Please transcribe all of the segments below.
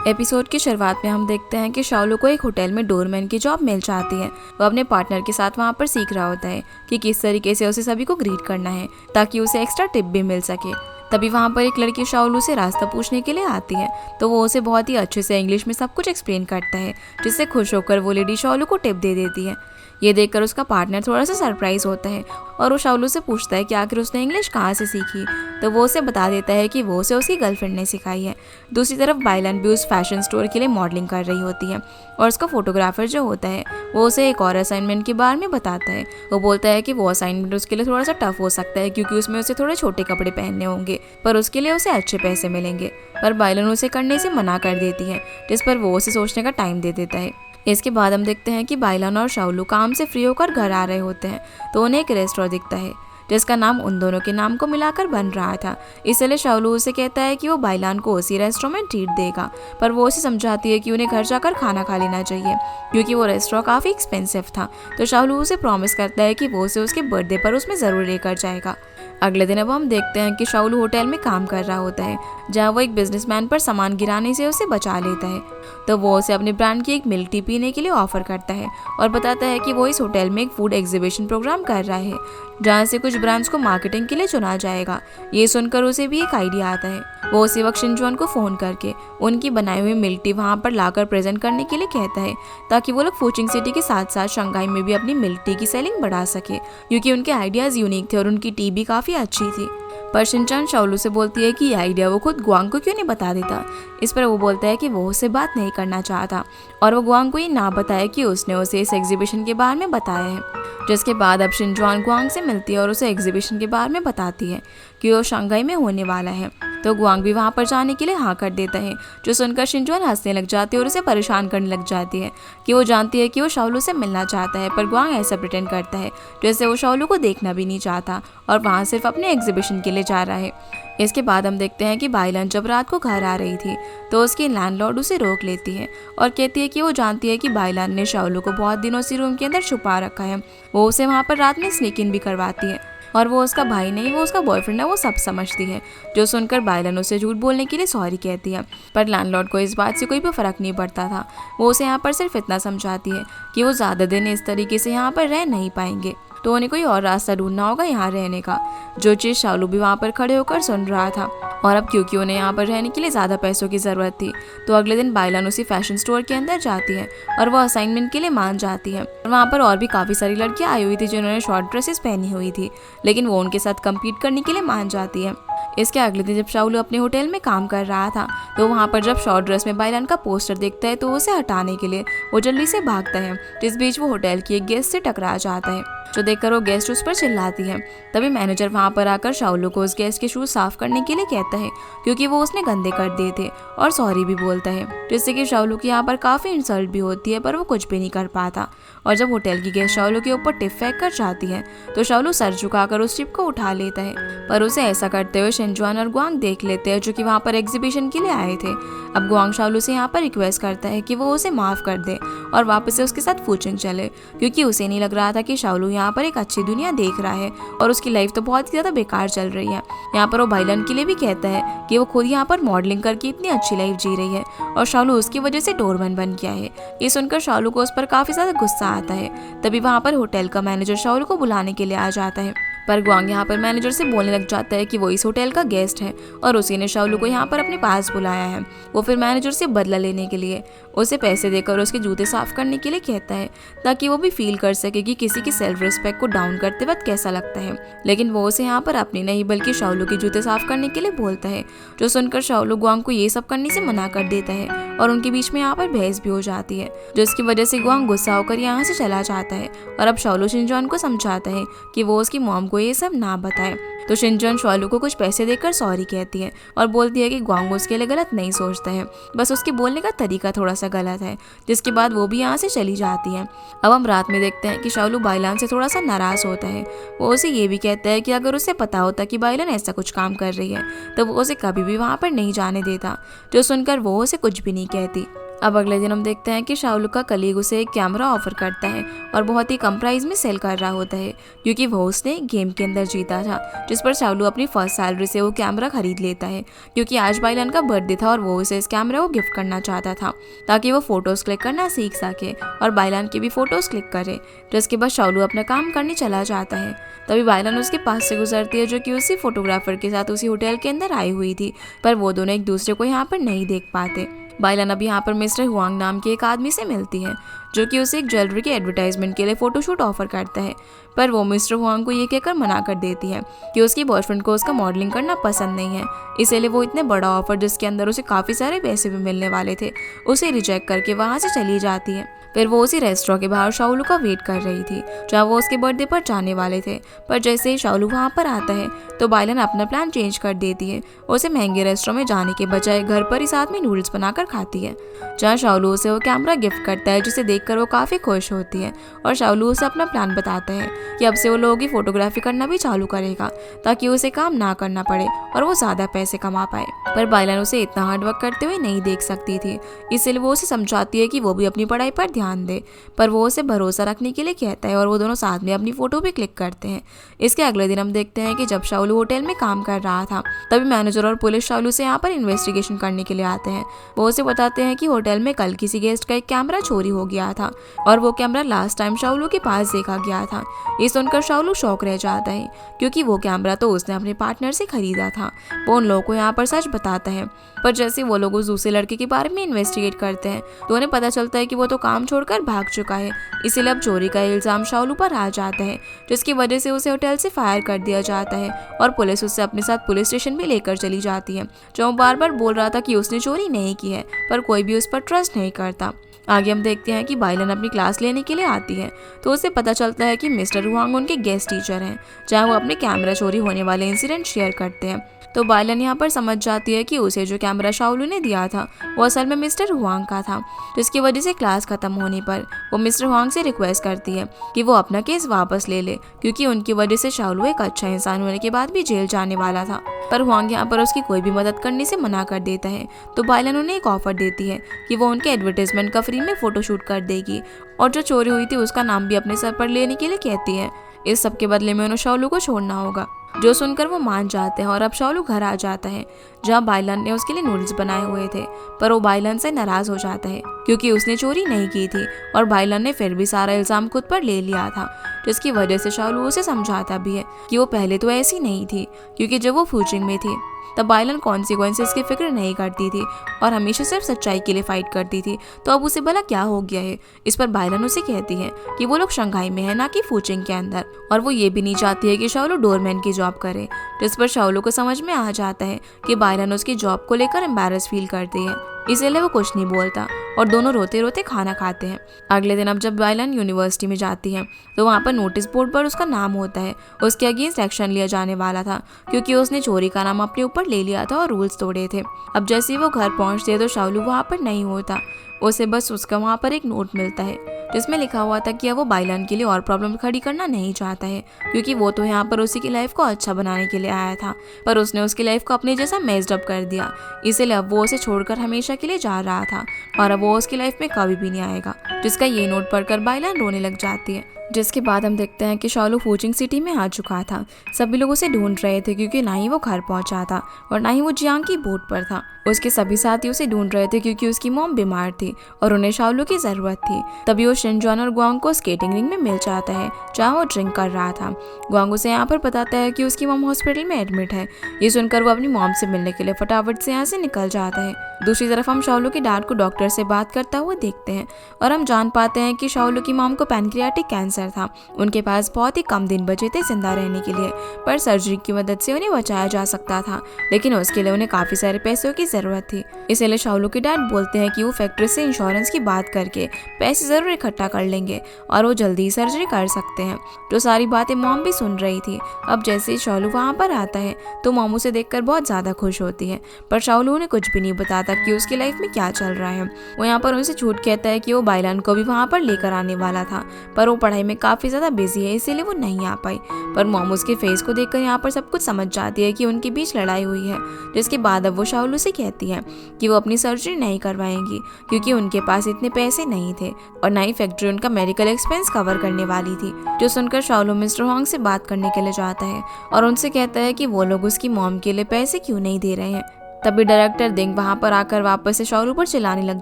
Episode की शुरुआत में हम देखते हैं कि शाओलू को एक होटल में डोरमैन की जॉब मिल जाती है। वो अपने पार्टनर के साथ वहाँ पर सीख रहा होता है कि किस तरीके से उसे सभी को ग्रीट करना है ताकि उसे एक्स्ट्रा टिप भी मिल सके। तभी वहाँ पर एक लड़की शाओलू से रास्ता पूछने के लिए आती है, तो वो उसे बहुत ही अच्छे से इंग्लिश में सब कुछ एक्सप्लेन करता है, जिससे खुश होकर वो लेडी शाओलू को टिप दे देती है। ये देखकर उसका पार्टनर थोड़ा सा सरप्राइज होता है और वो शाओलू से पूछता है कि आखिर उसने इंग्लिश कहाँ से सीखी, तो वो उसे बता देता है कि वो उसे उसकी गर्लफ्रेंड ने सिखाई है। दूसरी तरफ बाइलन भी उस फैशन स्टोर के लिए मॉडलिंग कर रही होती है और उसका फोटोग्राफर जो होता है वो उसे एक और असाइनमेंट के बारे में बताता है। वो बोलता है कि वो असाइनमेंट उसके लिए थोड़ा सा टफ हो सकता है क्योंकि उसमें उसे थोड़े छोटे कपड़े पहनने होंगे, पर उसके लिए उसे अच्छे पैसे मिलेंगे। पर बाइलन उसे करने से मना कर देती है, जिस पर वो उसे सोचने का टाइम दे देता है। इसके बाद हम देखते हैं कि बाइलन और शाओलू काम से फ्री होकर घर आ रहे होते हैं, तो उन्हें एक रेस्टोरेंट दिखता है जिसका नाम उन दोनों के नाम को मिलाकर बन रहा था। इसलिए शाओलू उसे कहता है कि वो बाइलान को उसी रेस्टोरेंट में ट्रीट देगा, पर वो उसे समझाती है कि उन्हें घर जाकर खाना खा लेना चाहिए क्योंकि वो रेस्टोरेंट काफ़ी एक्सपेंसिव था। तो शाओलू उसे प्रॉमिस करता है कि वो उसे उसके बर्थडे पर उसमें ज़रूर लेकर जाएगा। अगले दिन अब हम देखते हैं कि शाओलू होटल में काम कर रहा होता है, जहाँ वो एक बिजनेसमैन पर सामान गिराने से उसे बचा लेता है। तो वो उसे अपने ब्रांड की एक मिल्क टी पीने के लिए ऑफर करता है और बताता है कि वो इस होटल में एक फूड एग्जीबिशन प्रोग्राम कर रहा है, जहाँ से कुछ ब्रांड्स को मार्केटिंग के लिए चुना जाएगा। ये सुनकर उसे भी एक आइडिया आता है। वो उसी वक्त शिनचुआन को फ़ोन करके उनकी बनाई हुई मिल्क टी वहाँ पर लाकर प्रेजेंट करने के लिए कहता है, ताकि वो लोग फूचिंग सिटी के साथ साथ शंघाई में भी अपनी मिल्क टी की सेलिंग बढ़ा सके, क्योंकि उनके आइडियाज़ यूनिक थे और उनकी टी भी काफ़ी अच्छी थी। पर शिनचैन शाओलू से बोलती है कि ये आइडिया वो खुद गुआंग को क्यों नहीं बता देता। इस पर वो बोलता है कि वो उससे बात नहीं करना चाहता और वो गुआंग को ये ना बताए कि उसने उसे इस एग्जीबिशन के बारे में बताया है। जिसके बाद अब शिनचुआन गुआंग से मिलती है और उसे एग्जीबिशन के बारे में बताती है कि वो शंघाई में होने वाला है। तो गुआंग भी वहाँ पर जाने के लिए हाँ कर देता है, जो सुनकर शिनचुआन हंसने लग जाती है और उसे परेशान करने लग जाती है कि वो जानती है कि वो शाओलू से मिलना चाहता है, पर गुआंग ऐसा प्रिटेंड करता है जैसे वो शाओलू को देखना भी नहीं चाहता और वहाँ सिर्फ अपने एग्जीबिशन के लिए जा रहा है। इसके बाद हम देखते हैं कि बाइलन जब रात को घर आ रही थी तो उसकी लैंडलॉर्ड उसे रोक लेती है और कहती है कि वो जानती है कि बाइलन ने शाओलू को बहुत दिनों से रूम के अंदर छुपा रखा है। वो उसे वहाँ पर रात में स्नीक इन भी करवाती है और वो उसका भाई नहीं, वो उसका बॉयफ्रेंड है, वो सब समझती है। जो सुनकर बाइलन उसे झूठ बोलने के लिए सॉरी कहती है, पर लैंडलॉर्ड को इस बात से कोई भी फर्क नहीं पड़ता था। वो उसे यहाँ पर सिर्फ इतना समझाती है कि वो ज़्यादा दिन इस तरीके से यहाँ पर रह नहीं पाएंगे, तो उन्हें कोई और रास्ता ढूंढना होगा यहाँ रहने का। जो चीज़ शाओलू भी वहाँ पर खड़े होकर सुन रहा था। और अब क्योंकि उन्हें यहाँ पर रहने के लिए ज़्यादा पैसों की ज़रूरत थी, तो अगले दिन बाइलन उसी फैशन स्टोर के अंदर जाती है और वो असाइनमेंट के लिए मान जाती है। वहाँ पर और भी काफ़ी सारी लड़कियाँ आई हुई थी जिन्होंने शॉर्ट ड्रेसेस पहनी हुई थी, लेकिन वो उनके साथ कम्पीट करने के लिए मान जाती है। इसके अगले दिन जब शाओलू अपने होटल में काम कर रहा था, तो वहाँ पर जब शॉर्ट ड्रेस में बाइलन का पोस्टर देखता है तो उसे हटाने के लिए वो जल्दी से भागता है। जिस बीच वो होटल की एक गेस्ट से टकरा जाता है, जो देखकर वो गेस्ट उस पर चिल्लाती है। तभी मैनेजर वहाँ पर आकर शाओलू को उस गेस्ट के शूज साफ करने के लिए कहता है क्योंकि वो उसने गंदे कर दिए थे, और सॉरी भी बोलता है, जिससे कि शाओलू की यहाँ पर काफ़ी इंसल्ट भी होती है, पर वो कुछ भी नहीं कर पाता। और जब होटल की गेस्ट शाओलू के ऊपर टिप फेंक कर जाती है तो शाओलू सर झुकाकर उस टिप को उठा लेता है, पर उसे ऐसा करते हुए शिनचुआन और गुआंग देख लेते हैं, जो कि वहाँ पर एग्जीबिशन के लिए आए थे। अब गुआंग शाओलू से यहाँ पर रिक्वेस्ट करता है कि वो उसे माफ़ कर दे और वापस से उसके साथ फूचिंग चले, क्योंकि उसे नहीं लग रहा था कि शाओलू यहाँ पर एक अच्छी दुनिया देख रहा है और उसकी लाइफ तो बहुत ही ज़्यादा बेकार चल रही है। यहाँ पर वो बाइलन के लिए भी कहता है कि वो खुद यहाँ पर मॉडलिंग करके इतनी अच्छी लाइफ जी रही है और शाओलू उसकी वजह से डोरमैन बन गया है। ये सुनकर शाओलू को उस पर काफ़ी ज़्यादा गुस्सा आता है। तभी वहाँ पर होटल का मैनेजर शाओलू को बुलाने के लिए आ जाता है, पर गुआंग यहाँ पर मैनेजर से बोलने लग जाता है कि वो इस होटल का गेस्ट है और उसी ने शाओलू को यहाँ पर अपने पास बुलाया है। वो फिर मैनेजर से बदला लेने के लिए उसे पैसे देकर उसके जूते साफ करने के लिए कहता है, ताकि वो भी फील कर सके कि किसी की सेल्फ रिस्पेक्ट को डाउन करते वक्त कैसा लगता है। लेकिन वो उसे यहाँ पर अपनी नहीं बल्कि शाओलू के जूते साफ करने के लिए बोलता है, जो सुनकर शाओलू गुआंग को ये सब करने से मना कर देता है और उनके बीच में यहाँ पर बहस भी हो जाती है, जिसकी वजह से गुआंग गुस्सा होकर यहाँ से चला जाता है। और अब शाओलू शिनचुआन को समझाता है कि वो उसकी मॉम को ये सब ना बताए। तो शिनचुआन शाओलू को कुछ पैसे देकर सॉरी कहती है और बोलती है कि गुआंग उसके लिए गलत नहीं सोचता है, बस उसके बोलने का तरीका थोड़ा सा गलत है। जिसके बाद वो भी यहाँ से चली जाती है। अब हम रात में देखते हैं कि शाओलू बाइलान से थोड़ा सा नाराज होता है। वो उसे ये भी कहता है कि अगर उसे पता होता कि बाइलान ऐसा कुछ काम कर रही है तो वो उसे कभी भी वहाँ पर नहीं जाने देता, जो सुनकर वो उसे कुछ भी नहीं कहती। अब अगले दिन हम देखते हैं कि शाओलू का कलीग उसे एक कैमरा ऑफर करता है और बहुत ही कम प्राइस में सेल कर रहा होता है, क्योंकि वो उसने गेम के अंदर जीता था, जिस पर शाओलू अपनी फर्स्ट सैलरी से वो कैमरा खरीद लेता है, क्योंकि आज बाइलन का बर्थडे था और वो उसे इस कैमरा को गिफ्ट करना चाहता था ताकि वो फोटोज क्लिक करना सीख सके और बाइलन की भी फोटोज क्लिक करे। जिसके बाद शाओलू अपना काम करने चला जाता है। तभी बाइलन उसके पास से गुजरती है, जो कि उसी फोटोग्राफर के साथ उसी होटल के अंदर आई हुई थी, पर वो दोनों एक दूसरे को यहाँ पर नहीं देख पाते। बाइलन अब यहाँ पर मिस्टर हुआंग नाम के एक आदमी से मिलती है, जो कि उसे एक ज्वेलरी के एडवर्टाइजमेंट के लिए फोटोशूट ऑफर करता है, पर वो मिस्टर हुआंग को ये कहकर मना कर देती है कि उसकी बॉयफ्रेंड को उसका मॉडलिंग करना पसंद नहीं है, इसलिए वो इतने बड़ा ऑफर जिसके अंदर उसे काफ़ी सारे पैसे भी मिलने वाले थे उसे रिजेक्ट करके वहाँ से चली जाती है। फिर वो उसी रेस्टोरेंट के बाहर शाओलू का वेट कर रही थी, जहाँ वो उसके बर्थडे पर जाने वाले थे, पर जैसे ही शाओलू वहाँ पर आता है तो बाइलन अपना प्लान चेंज कर देती है। उसे महंगे रेस्टोरेंट में जाने के बजाय घर पर ही साथ में नूडल्स बनाकर खाती है, जहाँ शाओलू उसे वो कैमरा गिफ्ट करता है, जिसे देखकर वो काफ़ी खुश होती है और शाओलू उसे अपना प्लान बताता है कि अब से वो लोगों की फोटोग्राफी करना भी चालू करेगा ताकि उसे काम ना करना पड़े और वो ज़्यादा पैसे कमा पाए। पर बाइलन उसे इतना हार्डवर्क करते हुए नहीं देख सकती थी, इसलिए वो उसे समझाती है कि वो भी अपनी पढ़ाई पर ध्यान दे, पर वो उसे भरोसा रखने के लिए कहता है और वो दोनों साथ में अपनी फोटो भी क्लिक करते हैं। इसके अगले दिन हम देखते हैं कि जब शाओलू होटल में काम कर रहा था, तभी मैनेजर और पुलिस शाओलू से यहाँ पर इन्वेस्टिगेशन करने के लिए आते हैं। वो उसे बताते हैं कि होटल में कल किसी गेस्ट का एक कैमरा चोरी हो गया था और वो कैमरा लास्ट टाइम शाओलू के पास देखा गया था। ये सुनकर शाओलू शॉक रह जाता है, क्योंकि वो कैमरा तो उसने अपने पार्टनर से खरीदा था। वो उन लोगों को यहाँ पर सच बताता है, पर जैसे वो लोग उस दूसरे लड़के के बारे में इन्वेस्टिगेट करते हैं तो उन्हें पता चलता है कि वो तो काम छोड़कर भाग चुका है, इसीलिए अब चोरी का इल्जाम शाओलू पर आ जाता है, जिसकी वजह से उसे होटल से फायर कर दिया जाता है और पुलिस उससे अपने साथ पुलिस स्टेशन भी लेकर चली जाती है, जो वो बार बार बोल रहा था कि उसने चोरी नहीं की है, पर कोई भी उस पर ट्रस्ट नहीं करता। आगे हम देखते हैं कि बाइलन अपनी क्लास लेने के लिए आती है, तो उसे पता चलता है कि मिस्टर हुआंग उनके गेस्ट टीचर हैं, जहाँ वो अपने कैमरा चोरी होने वाले इंसिडेंट शेयर करते हैं। तो बाइलन यहाँ पर समझ जाती है कि उसे जो कैमरा शाओलू ने दिया था वो असल में मिस्टर हुआंग का था, जिसकी वजह से क्लास खत्म होने पर वो मिस्टर हुआंग से रिक्वेस्ट करती है कि वो अपना केस वापस ले ले, क्योंकि उनकी वजह से शाओलू एक अच्छा इंसान होने के बाद भी जेल जाने वाला था। पर हुआंग यहाँ पर उसकी कोई भी मदद करने से मना कर देता है। तो बाइलन उन्हें एक ऑफर देती है कि वो उनके एडवर्टाइजमेंट का फ्री में फोटोशूट कर देगी और जो चोरी हुई थी उसका नाम भी अपने सर पर लेने के लिए कहती है। इस सब के बदले में उन्हें शाओलू को छोड़ना होगा, जो सुनकर वो मान जाते हैं और अब शाओलू घर आ जाता है, जहाँ बाइलन ने उसके लिए नूडल्स बनाए हुए थे, पर वो बाइलन से नाराज हो जाता है क्योंकि उसने चोरी नहीं की थी और बाइलन ने फिर भी सारा इल्जाम खुद पर ले लिया था, जिसकी वजह से शाओलू उसे समझाता भी है कि वो पहले तो ऐसी नहीं थी, क्योंकि जब वो फूचिंग में थी तब बाइलन कॉन्सिक्वेंसेस की फिक्र नहीं करती थी और हमेशा सिर्फ सच्चाई के लिए फाइट करती थी, तो अब उसे भला क्या हो गया है। इस पर बाइलन उसे कहती है कि वो लोग शंघाई में है, ना कि फूचिंग के अंदर, और वो ये भी नहीं चाहती है कि शाओलू डोरमैन की जॉब करे। जिस पर शाओलू को समझ में आ जाता है कि बाइलन उसकी जॉब को लेकर एम्बैरस फील करती है, इसीलिए वो कुछ नहीं बोलता और दोनों रोते रोते खाना खाते हैं। अगले दिन अब जब बाइलन यूनिवर्सिटी में जाती है तो वहाँ पर नोटिस बोर्ड पर उसका नाम होता है। उसके अगेंस्ट एक्शन लिया जाने वाला था, क्योंकि उसने चोरी का नाम अपने ऊपर ले लिया था और रूल्स तोड़े थे। अब जैसे ही वो घर पहुँचते तो शाओलू वहाँ पर नहीं होता, उसे बस उसका वहाँ पर एक नोट मिलता है जिसमें लिखा हुआ था कि अब वो बाइलन के लिए और प्रॉब्लम खड़ी करना नहीं चाहता है, क्योंकि वो तो यहाँ पर उसी की लाइफ को अच्छा बनाने के लिए आया था, पर उसने उसकी लाइफ को अपने जैसा मेस्ड अप कर दिया, इसीलिए अब वो उसे छोड़कर हमेशा के लिए जा रहा था और अब वो उसकी लाइफ में कभी भी नहीं आएगा। जिसका ये नोट पढ़कर बाइलन रोने लग जाती है। जिसके बाद हम देखते हैं कि शाओलू फूचिंग सिटी में आ चुका था। सभी लोग उसे ढूंढ रहे थे, क्योंकि ना ही वो घर पहुंचा था और ना ही वो जियांग की बोट पर था। उसके सभी साथी उसे ढूंढ रहे थे क्योंकि उसकी मॉम बीमार थी और उन्हें शाओलू की जरूरत थी। तभी वो शिनजुआन और गुआंग को स्केटिंग रिंग में मिल जाता है, जहाँ वो ड्रिंक कर रहा था। गुआंग उसे यहाँ पर बताता है कि उसकी मॉम हॉस्पिटल में एडमिट है। ये सुनकर वो अपनी मॉम से मिलने के लिए फटाफट से यहाँ से निकल जाता है। दूसरी तरफ हम शाओलू के डैड को डॉक्टर से बात करता हुआ देखते हैं और हम जान पाते हैं कि शाओलू की मॉम को पैनक्रियाटिक कैंसर था। उनके पास बहुत ही कम दिन बचे थे जिंदा रहने के लिए, पर सर्जरी की मदद से उन्हें बचाया जा सकता था, लेकिन उसके लिए उन्हें काफी सारे पैसों की जरूरत थी। इसलिए शाओलू के डैड बोलते हैं कि वो फैक्ट्री से इंश्योरेंस की बात करके पैसे जरूर इकट्ठा कर लेंगे और वो जल्दी ही सर्जरी कर सकते हैं। जो सारी बातें मॉम भी सुन रही थी। अब जैसे ही शाओलू वहाँ पर आता है तो मॉम उसे देखकर बहुत ज्यादा खुश होती है, पर शाओलू उन्हें कुछ भी नहीं बताता कि उसकी लाइफ में क्या चल रहा है। वो यहाँ पर उनसे झूठ कहता है कि वो बाइलन को भी वहाँ पर लेकर आने वाला था, पर वो पढ़ाई में काफ़ी ज़्यादा बिजी है, इसीलिए वो नहीं आ पाई। पर मॉम उसके फेस को देखकर यहाँ पर सब कुछ समझ जाती है कि उनके बीच लड़ाई हुई है। जिसके बाद अब वो शाओलू से कहती है कि वो अपनी सर्जरी नहीं करवाएंगी क्योंकि उनके पास इतने पैसे नहीं थे और ना ही फैक्ट्री उनका मेडिकल एक्सपेंस कवर करने वाली थी। जो सुनकर शाओलू मिस्टर होंग से बात करने के लिए जाता है और उनसे कहता है कि वो लोग उसकी मॉम के लिए पैसे क्यों नहीं दे रहे हैं। तभी डायरेक्टर दिंग वहाँ पर आकर वापस से शाओलू पर चिल्लाने लग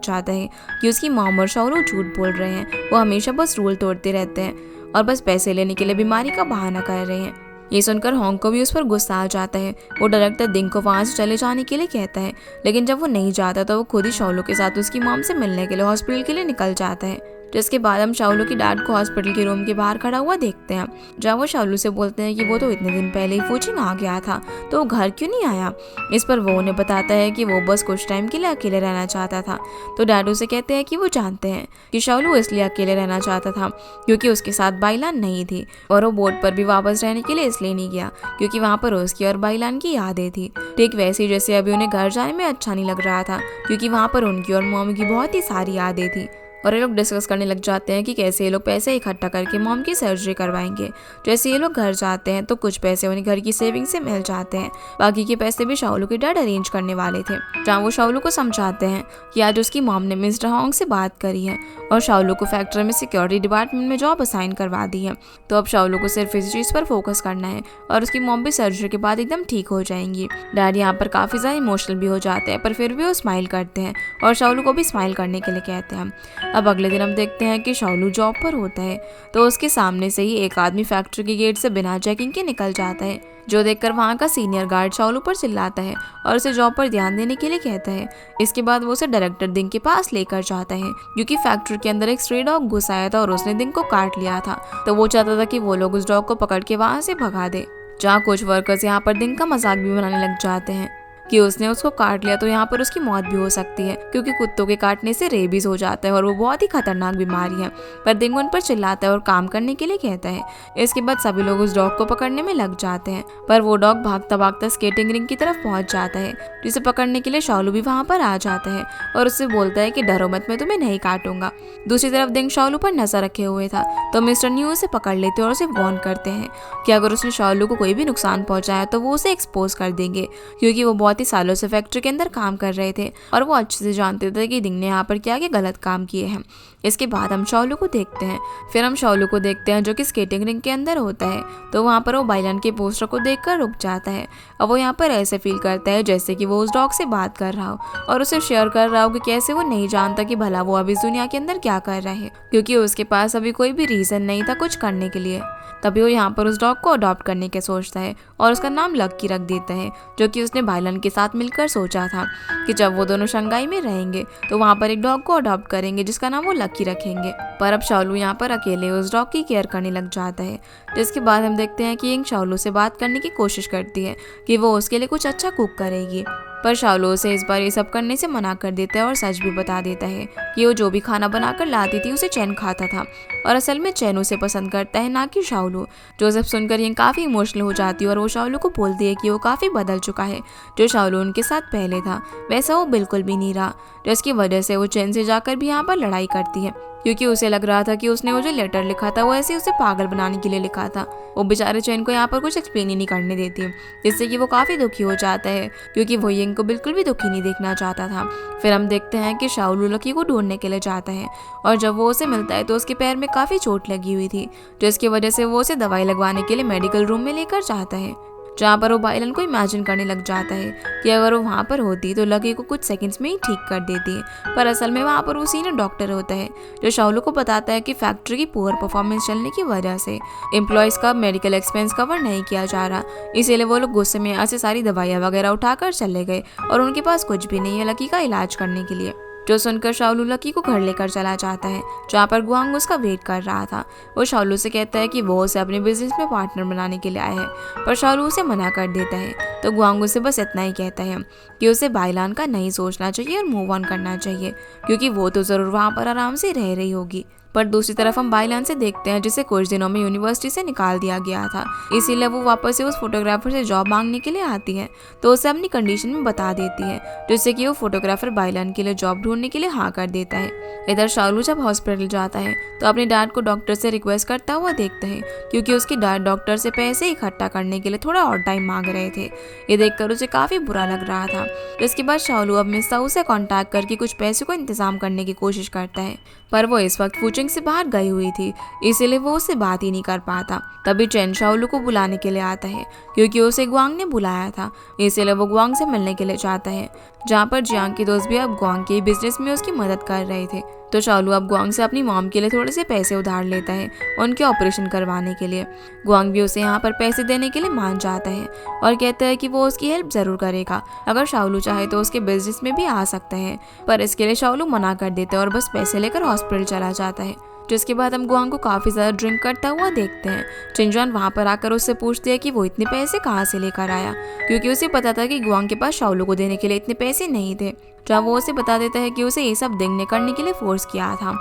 जाता है कि उसकी मॉम और शाओलू झूठ बोल रहे हैं, वो हमेशा बस रूल तोड़ते रहते हैं और बस पैसे लेने के लिए बीमारी का बहाना कर रहे हैं। ये सुनकर होंग को भी उस पर गुस्सा आ जाता है। वो डायरेक्टर दिंग को वहाँ से चले जाने के लिए कहता है, लेकिन जब वो नहीं जाता तो वो खुद ही शाओलू के साथ उसकी मॉम से मिलने के लिए हॉस्पिटल के लिए निकल जाता है। जिसके बाद हम शाओलू की डैड को हॉस्पिटल के रूम के बाहर खड़ा हुआ देखते हैं, जहाँ वो शाओलू से बोलते हैं कि वो तो इतने दिन पहले ही फुचिंग आ गया था, तो वो घर क्यों नहीं आया। इस पर वो उन्हें बताता है कि वो बस कुछ टाइम के लिए अकेले रहना चाहता था। तो डैड उसे कहते हैं कि वो जानते हैं कि शाओलू इसलिए अकेले रहना चाहता था क्योंकि उसके साथ बाइलान नहीं थी, और वो बोट पर भी वापस रहने के लिए इसलिए नहीं गया क्योंकि वहाँ पर उसकी और बाइलान की यादें थी। ठीक वैसे ही जैसे अभी उन्हें घर जाने में अच्छा नहीं लग रहा था क्योंकि वहाँ पर उनकी और मॉम की बहुत ही सारी यादें थी। और ये लोग डिस्कस करने लग जाते हैं कि कैसे ये लोग पैसे इकट्ठा करके मॉम की सर्जरी करवाएंगे। जैसे ये लोग घर जाते हैं तो कुछ पैसे उन्हें घर की सेविंग से मिल जाते हैं, बाकी के पैसे भी शाओलू के डैड अरेंज करने वाले थे। जहाँ वो शाओलू को समझाते हैं कि आज उसकी मॉम ने मिस्टर होंग से बात करी है और शाओलू को फैक्ट्री में सिक्योरिटी डिपार्टमेंट में जॉब असाइन करवा दी है, तो अब शाओलू को सिर्फ इसी चीज़ पर फोकस करना है और उसकी मॉम भी सर्जरी के बाद एकदम ठीक हो जाएंगी। डैड यहाँ पर काफ़ी ज़्यादा इमोशनल भी हो जाते हैं, पर फिर भी वो स्माइल करते हैं और शाओलू को भी स्माइल करने के लिए कहते हैं। अब अगले दिन हम देखते हैं कि शाओलू जॉब पर होता है, तो उसके सामने से ही एक आदमी फैक्ट्री के गेट से बिना चेकिंग के निकल जाता है, जो देखकर वहाँ का सीनियर गार्ड शाओलू पर चिल्लाता है और उसे जॉब पर ध्यान देने के लिए कहता है। इसके बाद वो उसे डायरेक्टर दिंग के पास लेकर जाता है क्योंकि फैक्ट्री के अंदर एक स्ट्रे डॉग घुस आया था और उसने दिंग को काट लिया था, तो वो चाहता था कि वो लोग उस डॉग को पकड़ के वहाँ से भगा दे। जहाँ कुछ वर्कर्स यहाँ पर दिंग का मजाक भी बनाने लग जाते हैं कि उसने उसको काट लिया तो यहाँ पर उसकी मौत भी हो सकती है क्योंकि कुत्तों के काटने से रेबीज हो जाता है और वो बहुत ही खतरनाक बीमारी है। पर दिंग उन पर चिल्लाता है और काम करने के लिए कहता है। इसके बाद सभी लोग उस डॉग को पकड़ने में लग जाते हैं, पर वो डॉग भागता भागता स्केटिंग रिंग की तरफ पहुंच जाता है, जिसे पकड़ने के लिए शाओलू भी वहाँ पर आ जाता है और उससे बोलता है कि डरो मत, मैं तुम्हें नहीं काटूंगा। दूसरी तरफ दिंग शाओलू पर नजर रखे हुए था, तो मिस्टर न्यू उसे पकड़ लेते और उसे वार्न करते हैं कि अगर उसने शाओलू को कोई भी नुकसान पहुंचाया तो वो उसे एक्सपोज कर देंगे क्योंकि वो बहुत ही सालों से फैक्ट्री के अंदर काम कर रहे थे और वो अच्छे से जानते थे कि दिंग ने यहाँ पर क्या क्या गलत काम किए हैं। इसके बाद हम शाओलू को देखते हैं, फिर हम शाओलू को देखते हैं जो कि स्केटिंग रिंग के अंदर होता है, तो वहाँ पर वो बाइलान के पोस्टर को देखकर रुक जाता है और वो यहाँ पर ऐसे फील करता है जैसे कि वो उस डॉग से बात कर रहा हो और उसे शेयर कर रहा हो कि कैसे वो नहीं जानता कि भला वो अभी इस दुनिया के अंदर क्या कर रहा है क्योंकि उसके पास अभी कोई भी रीजन नहीं था कुछ करने के लिए। तभी वो यहाँ पर उस डॉग को अडॉप्ट करने के सोचता है और उसका नाम लक्की रख देता है, जो कि उसने बाइलन के साथ मिलकर सोचा था कि जब वो दोनों शंघाई में रहेंगे तो वहाँ पर एक डॉग को अडॉप्ट करेंगे जिसका नाम वो लक्की रखेंगे। पर अब शाओलू यहाँ पर अकेले उस डॉग की केयर करने लग जाता है। जिसके बाद हम देखते हैं कि यिंग शाओलू से बात करने की कोशिश करती है कि वो उसके लिए कुछ अच्छा कुक करेगी, पर शाओलू उसे इस बार ये सब करने से मना कर देता है और सच भी बता देता है कि वो जो भी खाना बनाकर लाती थी उसे चैन खाता था और असल में चैन उसे पसंद करता है, ना कि शाओलू। जो सब सुनकर ये काफ़ी इमोशनल हो जाती है और वो शाओलू को बोलती है कि वो काफ़ी बदल चुका है, जो शाओलू उनके साथ पहले था वैसा वो बिल्कुल भी नहीं रहा, जिसकी वजह से वो चैन से जाकर भी यहाँ पर लड़ाई करती है क्योंकि उसे लग रहा था कि उसने वो जो लेटर लिखा था वो ऐसे उसे पागल बनाने के लिए लिखा था। वो बेचारे चैन को यहाँ पर कुछ एक्सप्लेन ही नहीं करने देती, जिससे कि वो काफ़ी दुखी हो जाता है क्योंकि वो यिंग को बिल्कुल भी दुखी नहीं देखना चाहता था। फिर हम देखते हैं कि शाओलू लकी को ढूंढने के लिए जाता है और जब वो उसे मिलता है तो उसके पैर में काफ़ी चोट लगी हुई थी, जिसकी वजह से वो उसे दवाई लगवाने के लिए मेडिकल रूम में लेकर जाता है, जहाँ पर वो बाइलन को इमेजिन करने लग जाता है कि अगर वो वहाँ पर होती तो लकी को कुछ सेकंड्स में ही ठीक कर देती, पर असल में वहाँ पर वो सीनियर डॉक्टर होता है जो शाओलू को बताता है कि फैक्ट्री की पुअर परफॉर्मेंस चलने की वजह से एम्प्लॉयज़ का मेडिकल एक्सपेंस कवर नहीं किया जा रहा, इसीलिए वो लोग गुस्से में यहाँ से सारी दवाइयाँ वगैरह उठाकर चले गए और उनके पास कुछ भी नहीं है लकी का इलाज करने के लिए। जो सुनकर शाओलू लकी को घर लेकर चला जाता है, जहाँ पर गुआंग उसका वेट कर रहा था। वो शाओलू से कहता है कि वो उसे अपने बिजनेस में पार्टनर बनाने के लिए आया है, पर शाओलू उसे मना कर देता है। तो गुआंग उसे बस इतना ही कहता है कि उसे बाइलान का नहीं सोचना चाहिए और मूव ऑन करना चाहिए क्योंकि वो तो ज़रूर वहाँ पर आराम से रह रही होगी। पर दूसरी तरफ हम बाइलान से देखते हैं जिसे कुछ दिनों में यूनिवर्सिटी से निकाल दिया गया था, इसीलिए वो वापस से उस फोटोग्राफर से जॉब मांगने के लिए आती है। तो उसे अपनी कंडीशन में बता देती है, जिससे कि वो फोटोग्राफर बाइलान के लिए जॉब ढूंढने के लिए हाँ कर देता है। इधर शाओलू जब हॉस्पिटल जाता है तो अपने डैड को डॉक्टर से रिक्वेस्ट करता हुआ देखता है, क्योंकि उसके डैड डॉक्टर से पैसे इकट्ठा करने के लिए थोड़ा और टाइम मांग रहे थे। ये देखकर उसे काफी बुरा लग रहा था। इसके बाद शाओलू अब मिस ताऊ से कांटेक्ट करके कुछ पैसों को इंतजाम करने की कोशिश करता है, पर वो इस वक्त फूचिंग से बाहर गई हुई थी, इसीलिए वो उससे बात ही नहीं कर पाता। तभी चेन शाओलू को बुलाने के लिए आता है, क्योंकि उसे ग्वांग ने बुलाया था, इसीलिए वो ग्वांग से मिलने के लिए चाहता है, जहाँ पर जियांग के दोस्त भी अब ग्वांग के बिजनेस में उसकी मदद कर रहे थे। तो शाओलू अब ग्वांग से अपनी मॉम के लिए थोड़े से पैसे उधार लेता है उनके ऑपरेशन करवाने के लिए। ग्वांग भी उसे यहाँ पर पैसे देने के लिए मान जाता है और कहता है कि वो उसकी हेल्प जरूर करेगा, अगर शाओलू चाहे तो उसके बिजनेस में भी आ सकता है। पर इसके लिए शाओलू मना कर देता है और बस पैसे लेकर हॉस्पिटल चला जाता है। जिसके बाद हम ग्वांग को काफी ज्यादा ड्रिंक करता हुआ देखते हैं। चिंजुआन वहाँ पर आकर उससे पूछती है कि वो इतने पैसे कहाँ से लेकर आया, क्योंकि उसे पता था कि ग्वांग के पास शाओलू को देने के लिए इतने पैसे नहीं थे। जहाँ वो उसे बता देता है कि उसे ये सब दिंगने करने के लिए फोर्स किया था,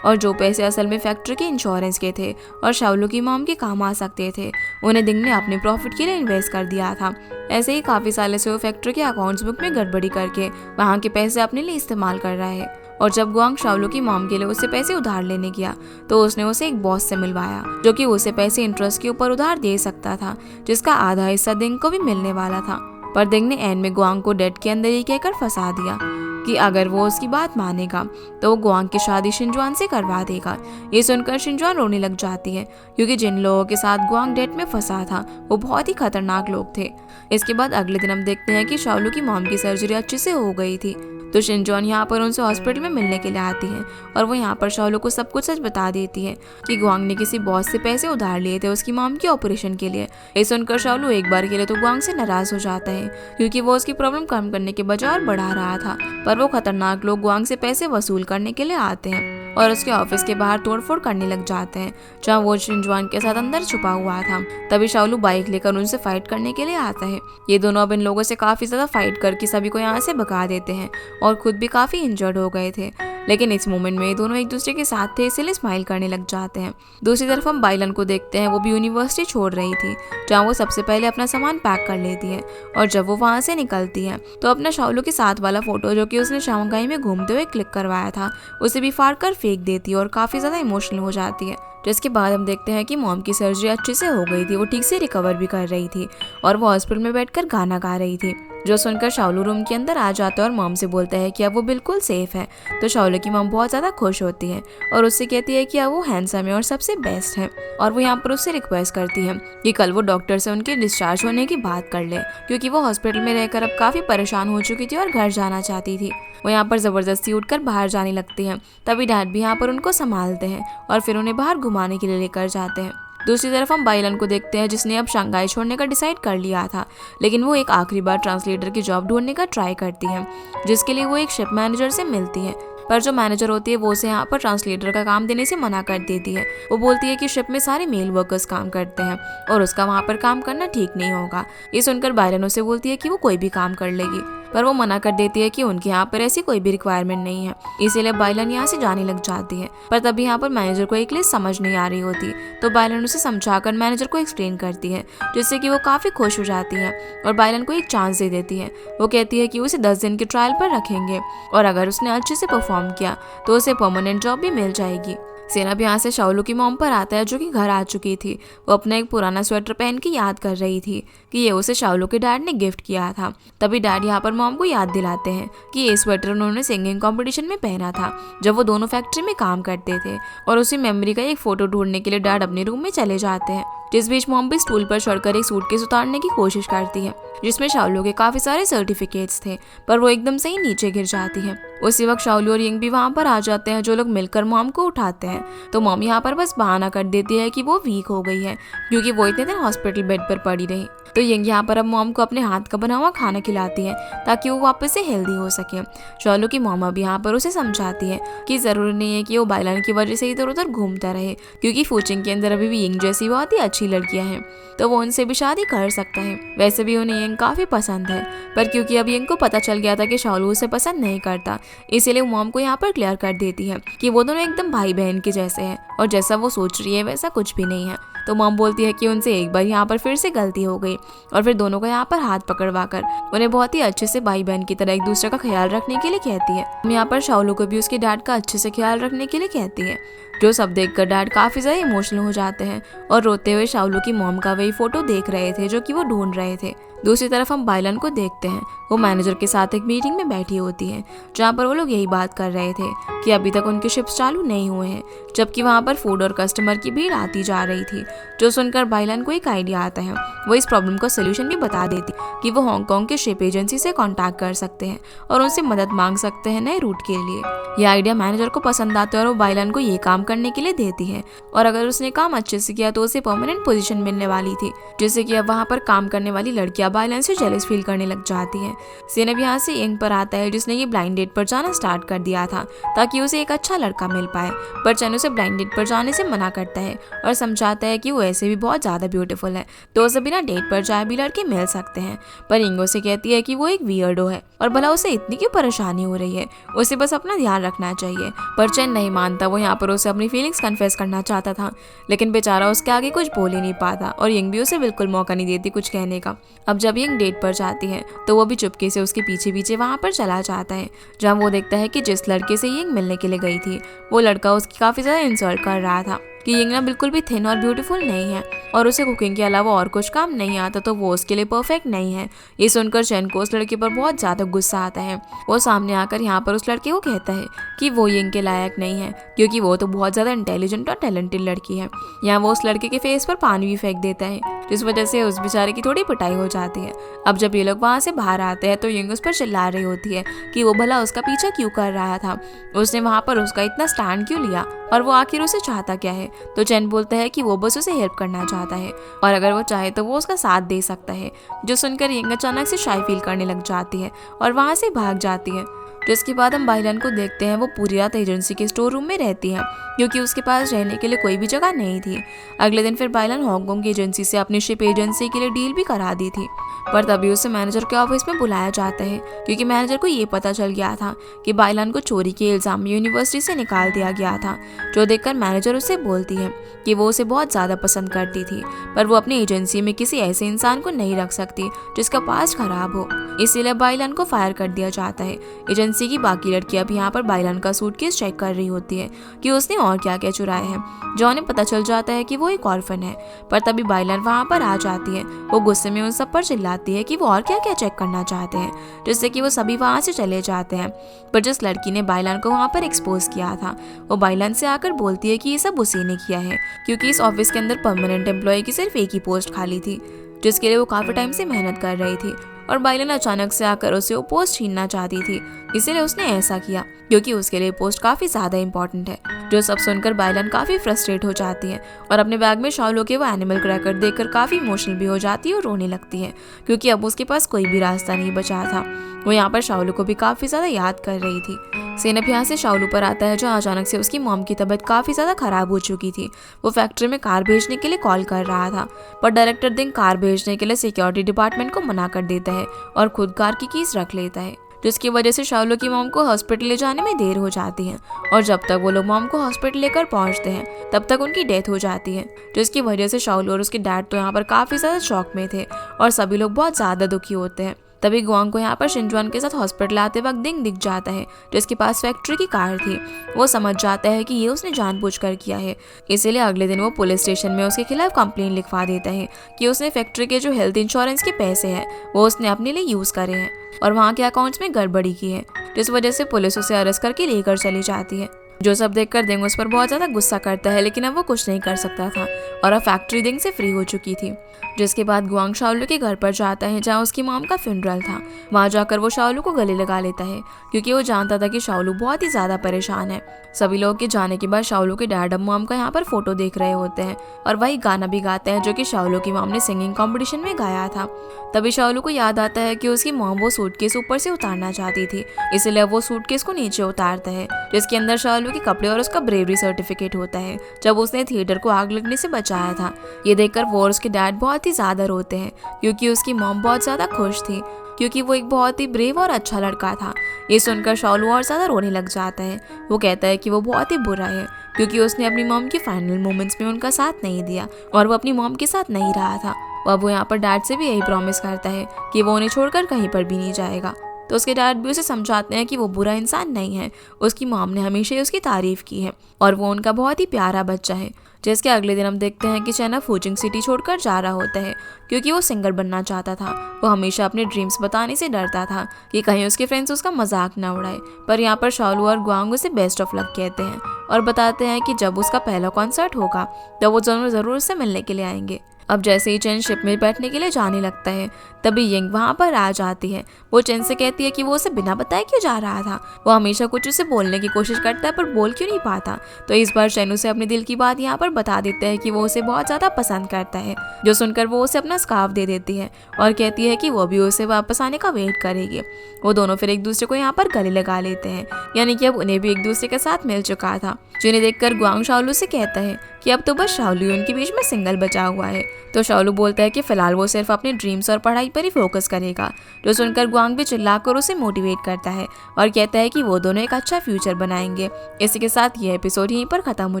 और जो पैसे असल में फैक्ट्री के इंश्योरेंस के थे और शाओलू की मॉम के काम आ सकते थे, उन्हें दिंग ने अपने प्रॉफिट के लिए इन्वेस्ट कर दिया था। ऐसे ही काफी सालों से वो फैक्ट्री के अकाउंट्स बुक में गड़बड़ी करके वहाँ के पैसे अपने लिए इस्तेमाल कर रहा है। और जब ग्वांग शाओलू की मॉम के लिए उससे पैसे उधार लेने गया तो उसने उसे एक बॉस से मिलवाया, जो कि उसे पैसे इंटरेस्ट के ऊपर उधार दे सकता था, जिसका आधा हिस्सा दिंग को भी मिलने वाला था। पर दिंग ने एंड में ग्वांग को डेट के अंदर ही कहकर फंसा दिया कि अगर वो उसकी बात मानेगा तो वो ग्वांग की शादी शिंजुआन से करवा देगा। ये सुनकर शिंजुआन रोने लग जाती है, क्योंकि जिन लोगों के साथ ग्वांग डेट में फंसा था वो बहुत ही खतरनाक लोग थे। इसके बाद अगले दिन हम देखते हैं कि शाओलू की मॉम की सर्जरी अच्छे से हो गई थी, तो शिंजुआन यहाँ पर उनसे हॉस्पिटल में मिलने के लिए आती है और वो यहाँ पर शाओलू को सब कुछ सच बता देती है कि ग्वांग ने किसी बॉस से पैसे उधार लिए थे उसकी मॉम के ऑपरेशन के लिए। ये सुनकर शाओलू एक बार के लिए तो ग्वांग से नाराज हो जाता है, क्योंकि वो उसकी प्रॉब्लम कम करने के बजाय और बढ़ा रहा था। पर वो खतरनाक लोग ग्वांग से पैसे वसूल करने के लिए आते हैं और उसके ऑफिस के बाहर तोड़फोड़ करने लग जाते हैं, जहाँ वो शिंजुआन के साथ अंदर छुपा हुआ था। तभी शाओलू बाइक लेकर उनसे फाइट करने के लिए आता है। ये दोनों अब इन लोगों से काफी ज्यादा फाइट करके सभी को यहाँ से भगा देते हैं और खुद भी काफी इंजर्ड हो गए थे, लेकिन इस मोमेंट में ये दोनों एक दूसरे के साथ थे, इसीलिए स्माइल करने लग जाते हैं। दूसरी तरफ हम बाइलन को देखते हैं, वो भी यूनिवर्सिटी छोड़ रही थी, जहाँ वो सबसे पहले अपना सामान पैक कर लेती है। और जब वो वहाँ से निकलती है तो अपना शाओलू के साथ वाला फोटो जो कि उसने शांघाई में घूमते हुए क्लिक करवाया था, उसे भी फाड़ कर फेंक देती है और काफी ज्यादा इमोशनल हो जाती है। जिसके बाद हम देखते हैं कि मॉम की सर्जरी अच्छे से हो गई थी, वो ठीक से रिकवर भी कर रही थी और वो हॉस्पिटल में बैठकर गाना गा रही थी, जो सुनकर शाओलू रूम के अंदर आ जाता है और मॉम से बोलता है कि अब वो बिल्कुल सेफ है। तो शाओलू की मॉम बहुत ज़्यादा खुश होती है और उससे कहती है कि अब वो हैंडसम है और सबसे बेस्ट है, और वो यहाँ पर उससे रिक्वेस्ट करती है कि कल वो डॉक्टर से उनके डिस्चार्ज होने की बात कर ले, क्योंकि वो हॉस्पिटल में रहकर अब काफ़ी परेशान हो चुकी थी और घर जाना चाहती थी। वो यहाँ पर ज़बरदस्ती उठकर बाहर जाने लगती हैं। तभी डैड भी यहाँ पर उनको संभालते हैं और फिर उन्हें बाहर घुमाने के लिए लेकर जाते हैं। दूसरी तरफ हम बाइलन को देखते हैं, जिसने अब शंघाई छोड़ने का डिसाइड कर लिया था, लेकिन वो एक आखिरी बार ट्रांसलेटर की जॉब ढूंढने का ट्राई करती है, जिसके लिए वो एक शिप मैनेजर से मिलती है। पर जो मैनेजर होती है वो उसे यहाँ पर ट्रांसलेटर का काम देने से मना कर देती है। वो बोलती है कि शिप में सारे मेल वर्कर्स काम करते हैं और उसका वहाँ पर काम करना ठीक नहीं होगा। ये सुनकर बाइलन उसे बोलती है कि वो कोई भी काम कर लेगी, पर वो मना कर देती है कि उनके यहाँ पर ऐसी कोई भी रिक्वायरमेंट नहीं है, इसीलिए बाइलन यहाँ से जाने लग जाती है। पर तभी यहाँ पर मैनेजर को एक लिस्ट समझ नहीं आ रही होती, तो बाइलन उसे समझाकर मैनेजर को एक्सप्लेन करती है, जिससे कि वो काफ़ी खुश हो जाती है और बाइलन को एक चांस दे देती है। वो कहती है कि उसे 10 दिन के ट्रायल पर रखेंगे और अगर उसने अच्छे से परफॉर्म किया तो उसे परमानेंट जॉब भी मिल जाएगी। सेना भी यहाँ से शाओलू की मॉम पर आता है, जो कि घर आ चुकी थी। वो अपना एक पुराना स्वेटर पहन के याद कर रही थी कि ये उसे शाओलू के डैड ने गिफ्ट किया था। तभी डैड यहाँ पर मॉम को याद दिलाते हैं कि ये स्वेटर उन्होंने सिंगिंग कंपटीशन में पहना था जब वो दोनों फैक्ट्री में काम करते थे, और उसी मेमोरी का एक फोटो ढूंढने के लिए डैड अपने रूम में चले जाते हैं। जिस बीच मॉम भी स्टूल पर चढ़कर एक सूटकेस उतारने की कोशिश करती है, जिसमें शाओलू के काफी सारे सर्टिफिकेट्स थे, पर वो एकदम से ही नीचे गिर जाती है। उसी वक्त शाओलू और यिंग भी वहाँ पर आ जाते हैं, जो लोग मिलकर मॉम को उठाते हैं। तो मॉम यहाँ पर बस बहाना कर देती है कि वो वीक हो गई है, क्योंकि वो इतने दिन हॉस्पिटल बेड पर पड़ी रही। तो यिंग यहाँ पर अब मॉम को अपने हाथ का बना हुआ खाना खिलाती है ताकि वो वापस से हेल्दी हो सके। शाओलू की मॉम अब यहाँ पर उसे समझाती है कि जरूरी नहीं है कि वो बाइलन की वजह से इधर उधर घूमता रहे, क्योंकि फूचिंग के अंदर अभी भी यिंग जैसी बहुत ही अच्छी अच्छी लड़कियां हैं तो वो उनसे भी शादी कर सकता है। वैसे भी उन्हें यंग काफी पसंद है, पर क्योंकि अब यंग को पता चल गया था कि शाओलू उसे पसंद नहीं करता, इसीलिए वो मॉम को यहाँ पर क्लियर कर देती है कि वो दोनों एकदम भाई बहन के जैसे हैं और जैसा वो सोच रही है वैसा कुछ भी नहीं है। तो मॉम बोलती है कि उनसे एक बार यहाँ पर फिर से गलती हो गई और फिर दोनों का यहाँ पर हाथ पकड़वा कर उन्हें बहुत ही अच्छे से भाई बहन की तरह एक दूसरे का ख्याल रखने के लिए कहती है। यहाँ पर शाओलू को भी उसके डैड का अच्छे से ख्याल रखने के लिए कहती है, जो सब देखकर डैड काफी ज्यादा इमोशनल हो जाते हैं और रोते हुए शाओलू की मॉम का वही फोटो देख रहे थे जो कि वो ढूंढ रहे थे। दूसरी तरफ हम बाइलन को देखते हैं, वो मैनेजर के साथ एक मीटिंग में बैठी होती है जहाँ पर वो लोग यही बात कर रहे थे कि अभी तक उनके शिप्स चालू नहीं हुए हैं, जबकि वहाँ पर फूड और कस्टमर की भीड़ आती जा रही थी। जो सुनकर बाइलन को एक आइडिया आता है, वो इस प्रॉब्लम का सोल्यूशन भी बता देती कि वो हांगकांग के शिप एजेंसी से कॉन्टैक्ट कर सकते हैं और उनसे मदद मांग सकते हैं नए रूट के लिए। ये आइडिया मैनेजर को पसंद आता है और वो बाइलन को ये काम करने के लिए देती है और अगर उसने काम अच्छे से किया तो उसे परमानेंट पोजीशन मिलने वाली थी, जिससे कि अब वहाँ पर काम करने वाली लड़कियां बाइलन से जेलस फील करने लग जाती हैं। सीन अब यहाँ से यंग पर आता है जिसने ये ब्लाइंड डेट पर जाना स्टार्ट कर दिया था ताकि उसे एक अच्छा लड़का मिल पाए, पर चैन उसे ब्लाइंड डेट पर जाने से मना करता है और समझाता है कि वो ऐसे भी बहुत ज्यादा ब्यूटीफुल है तो उसे बिना डेट पर जाए भी लड़के मिल सकते हैं। पर यंग उसे कहती है कि वो एक वियर्डो है और भला उसे इतनी क्यों परेशानी हो रही है, उसे बस अपना ध्यान रखना चाहिए। पर चैन नहीं मानता, वो यहाँ पर उसे अपनी फीलिंग्स कन्फेस करना चाहता था लेकिन बेचारा उसके आगे कुछ बोल ही नहीं पाता और यंग भी उसे बिल्कुल मौका नहीं देती कुछ कहने का। अब जब यंग डेट पर जाती है तो वो भी चुपके से उसके पीछे पीछे वहाँ पर चला जाता है, जहाँ वो देखता है कि जिस लड़के से यंग मिलने के लिए गई थी वो लड़का उसकी काफी ज्यादा इंसल्ट कर रहा था कि यंग ना बिल्कुल भी थिन और ब्यूटीफुल नहीं है और उसे कुकिंग के अलावा और कुछ काम नहीं आता तो वो उसके लिए परफेक्ट नहीं है। ये सुनकर चैन को उस लड़के पर बहुत ज्यादा गुस्सा आता है। वो सामने आकर यहाँ पर उस लड़के को कहता है कि वो यंग के लायक नहीं है क्योंकि वो तो बहुत ज्यादा इंटेलिजेंट और टैलेंटेड लड़की है। यहाँ वो उस लड़के के फेस पर पानी भी फेंक देता है, जिस वजह से उस बेचारे की थोड़ी पिटाई हो जाती है। अब जब ये लोग वहाँ से बाहर आते हैं तो यंग उस पर चिल्ला रही होती है कि वो भला उसका पीछा क्यों कर रहा था, उसने वहाँ पर उसका इतना स्टैंड क्यों लिया और वो आखिर उसे चाहता क्या है। तो चैन बोलता है कि वो बस उसे हेल्प करना चाहता है और अगर वो चाहे तो वो उसका साथ दे सकता है। जो सुनकर यंग अचानक से शाय फील करने लग जाती है और वहाँ से भाग जाती है। जिसके बाद हम बाइलन को देखते हैं, वो पूरी रात एजेंसी के स्टोर रूम में रहती है क्योंकि उसके पास रहने के लिए कोई भी जगह नहीं थी। अगले दिन फिर बाइलन हांगकांग की एजेंसी से अपनी शिप एजेंसी के लिए डील भी करा दी थी, पर तभी उसे मैनेजर के ऑफिस में बुलाया जाता है क्योंकि मैनेजर को ये पता चल गया था कि बाइलन को चोरी के इल्जाम में यूनिवर्सिटी से निकाल दिया गया था। जो देखकर मैनेजर उससे बोलती है कि वो उसे बहुत ज्यादा पसंद करती थी, पर वो अपनी एजेंसी में किसी ऐसे इंसान को नहीं रख सकती जिसका पास्ट खराब हो, इसीलिए बाइलन को फायर कर दिया जाता है। एजेंसी की बाकी लड़कियां भी यहाँ पर बाइलन का सूटकेस चेक कर रही होती है कि उसने और क्या क्या चुराए हैं। जो उन्हें पता चल जाता है कि वो एक ऑर्फन है, पर तभी बाइलन वहाँ पर आ जाती है। वो गुस्से में उन सब पर चिल्लाती है कि वो और क्या क्या चेक करना चाहते हैं, जिससे कि वो सभी वहाँ से चले जाते हैं। पर जिस लड़की ने बाइलन को वहाँ पर एक्सपोज किया था वो बाइलन से आकर बोलती है कि ये सब उसी ने किया है क्योंकि इस ऑफिस के अंदर परमानेंट एम्प्लॉय की सिर्फ एक ही पोस्ट खाली थी जिसके लिए वो काफी टाइम से मेहनत कर रही थी और बाइलन अचानक से आकर उसे वो पोस्ट छीनना चाहती थी, इसीलिए उसने ऐसा किया क्योंकि उसके लिए पोस्ट काफी ज्यादा इंपॉर्टेंट है। जो सब सुनकर बाइलन काफी फ्रस्ट्रेट हो जाती है और अपने बैग में शाओलू के वो एनिमल क्रैकर देखकर काफी इमोशनल भी हो जाती है और रोने लगती है क्योंकि अब उसके पास कोई भी रास्ता नहीं बचा था। वो यहाँ पर शाओलू को भी काफी ज्यादा याद कर रही थी। सेनप यहाँ से शाओलू पर आता है, जो अचानक से उसकी मॉम की तबीयत काफी ज्यादा खराब हो चुकी थी। वो फैक्ट्री में कार भेजने के लिए कॉल कर रहा था, पर डायरेक्टर दिन कार भेजने के लिए सिक्योरिटी डिपार्टमेंट को मना कर देता है और खुद कार की कीज रख लेता है, जिसकी वजह से शाओलू की मॉम को हॉस्पिटल ले जाने में देर हो जाती है और जब तक वो लोग मॉम को हॉस्पिटल लेकर पहुंचते हैं तब तक उनकी डेथ हो जाती है, जिसकी वजह से शाओलू और उसके डैड तो यहाँ पर काफी ज्यादा शॉक में थे और सभी लोग बहुत ज्यादा दुखी होते हैं। तभी गुआंग को यहाँ पर शिनजुआन के साथ हॉस्पिटल आते वक्त दिंग दिख जाता है, जिसके पास फैक्ट्री की कार थी। वो समझ जाता है कि ये उसने जानबूझकर किया है, इसीलिए अगले दिन वो पुलिस स्टेशन में उसके खिलाफ कंप्लेंट लिखवा देता है कि उसने फैक्ट्री के जो हेल्थ इंश्योरेंस के पैसे हैं वो उसने अपने लिए यूज करे हैं और वहाँ के अकाउंट्स में गड़बड़ी की है, जिस वजह से पुलिस उसे अरेस्ट करके लेकर चली जाती है। जो सब देखकर दिंग उस पर बहुत ज्यादा गुस्सा करता है, लेकिन अब वो कुछ नहीं कर सकता था और अब फैक्ट्री दिंग से फ्री हो चुकी थी। जिसके बाद गुआंग शाओलू के घर पर जाता है जहाँ उसकी मॉम का फ्यूनरल था। वहाँ जाकर वो शाओलू को गले लगा लेता है क्योंकि वो जानता था कि शाओलू बहुत ही ज्यादा परेशान है। सभी लोग के जाने के बाद शाओलू के डैड अब मॉम का यहाँ पर फोटो देख रहे होते हैं और वही गाना भी गाते हैं जो कि शाओलू की मॉम ने सिंगिंग कॉम्पिटिशन में गाया था। तभी शाओलू को याद आता है कि उसकी मॉम वो सूटकेस ऊपर से उतारना चाहती थी, इसलिए वो सूटकेस को नीचे उतारता है, जिसके अंदर शाओलू शाओलू के कपड़े और उसका ब्रेवरी सर्टिफिकेट होता है जब उसने थिएटर को आग लगने से बचाया था। ये देखकर वो और उसके डैड बहुत ही ज्यादा रोते हैं क्योंकि उसकी मॉम बहुत ज्यादा खुश थी क्योंकि वो एक बहुत ही ब्रेव और अच्छा लड़का था। ये सुनकर शाओलू और ज्यादा रोने लग जाता है। वो कहता है कि वो बहुत ही बुरा है क्योंकि उसने अपनी मॉम के फाइनल मोमेंट्स में उनका साथ नहीं दिया और वो अपनी मॉम के साथ नहीं रहा था। अब वो यहाँ पर डैड से भी यही प्रॉमिस करता है कि वो उन्हें छोड़कर कहीं पर भी नहीं जाएगा। तो उसके डैड भी उसे समझाते हैं कि वो बुरा इंसान नहीं है, उसकी मॉम ने हमेशा ही उसकी तारीफ की है और वो उनका बहुत ही प्यारा बच्चा है। जिसके अगले दिन हम देखते हैं कि चैना फूजिंग सिटी छोड़कर जा रहा होता है क्योंकि वो सिंगर बनना चाहता था। वो हमेशा अपने ड्रीम्स बताने से डरता था कि कहीं उसके फ्रेंड्स उसका मजाक ना उड़ाए। पर यहाँ पर शाओलू और ग्वांग उसे बेस्ट ऑफ लक कहते हैं और बताते हैं कि जब उसका पहला कॉन्सर्ट होगा तब वो जरूर उससे मिलने के लिए आएंगे। अब जैसे ही चेन शिप में बैठने के लिए जाने लगता है तभी यंग वहाँ पर आ जाती है। वो चेन से कहती है कि वो उसे बिना बताए क्यों जा रहा था। वो हमेशा कुछ उसे बोलने की कोशिश करता है पर बोल क्यों नहीं पाता। तो इस बार चेन उसे अपने दिल की बात यहाँ पर बता देता है कि वो उसे बहुत ज़्यादा पसंद करता है। जो सुनकर वो उसे अपना स्कार्फ दे देती है और कहती है कि वो भी उसे वापस आने का वेट करेगी। वो दोनों फिर एक दूसरे को यहाँ पर गले लगा लेते हैं, यानी कि अब उन्हें भी एक दूसरे के साथ मिल चुका था। जिन्हें देखकर ग्वांग शाओलू से कहता है कि अब तो बस शाओलू उनके बीच में सिंगल बचा हुआ है। तो शाओलू बोलता है कि फिलहाल वो सिर्फ अपने ड्रीम्स और पढ़ाई पर ही फोकस करेगा। जो सुनकर ग्वांग भी चिल्लाकर उसे मोटिवेट करता है और कहता है कि वो दोनों एक अच्छा फ्यूचर बनाएंगे। इसी के साथ ये एपिसोड यहीं पर खत्म हो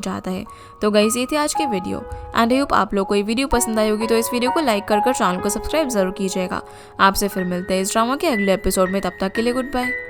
जाता है। तो गाइस ये थी आज के वीडियो एंड आई होप आप लोग को ये वीडियो पसंद आई होगी। तो इस वीडियो को लाइक कर चैनल को सब्सक्राइब जरूर कीजिएगा। आपसे फिर मिलते हैं इस ड्रामा के अगले एपिसोड में, तब तक के लिए गुड बाय।